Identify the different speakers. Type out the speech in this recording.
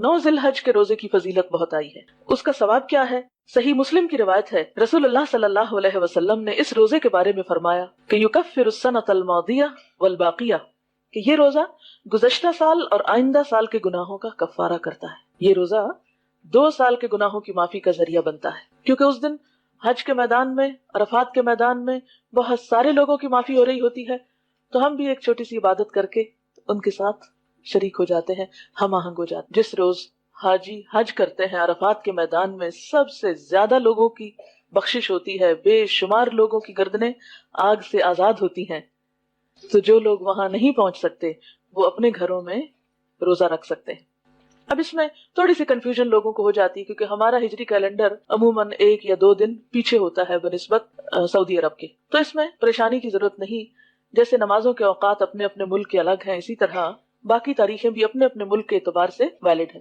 Speaker 1: 9 जिलहज के रोजे की फजीलत बहुत आई है। उसका सवाब क्या है? सही मुस्लिम की रिवायत है, रसूलुल्लाह सल्लल्लाहु अलैहि वसल्लम ने इस रोजे के बारे में फरमाया कि युकफ्फिरुस सनतल मादिया वल बाकिया, कि ये रोजा गुज़श्ता साल और आइंदा साल के गुनाहों का कफ्फारा करता है। ये रोजा 2 साल के गुनाहों की माफी का जरिया बनता है, क्योंकि उस दिन हज के मैदान में, अरफात के मैदान में बहुत सारे लोगों की माफी हो रही होती है। तो हम भी एक छोटी सी इबादत करके उनके साथ शरीक हो जाते हैं, हम आहंग हो जाते हैं। जिस रोज हाजी हज करते हैं, अरफात के मैदान में सबसे ज्यादा लोगों की बख्शिश होती है, बेशुमार लोगों की गर्दनें आग से आजाद होती हैं। तो जो लोग वहां नहीं पहुंच सकते वो अपने घरों में रोजा रख सकते हैं। अब इसमें थोड़ी सी कंफ्यूजन लोगों को हो जाती है, क्योंकि हमारा हिजरी कैलेंडर अमूमन 1 या 2 दिन पीछे होता है बनिस्बत सऊदी अरब के। तो इसमें परेशानी की जरूरत नहीं। जैसे नमाजों के औकात अपने अपने मुल्क के अलग हैं, इसी तरह बाकी तारीखें भी अपने अपने मुल्क के एतबार से वैलिड है।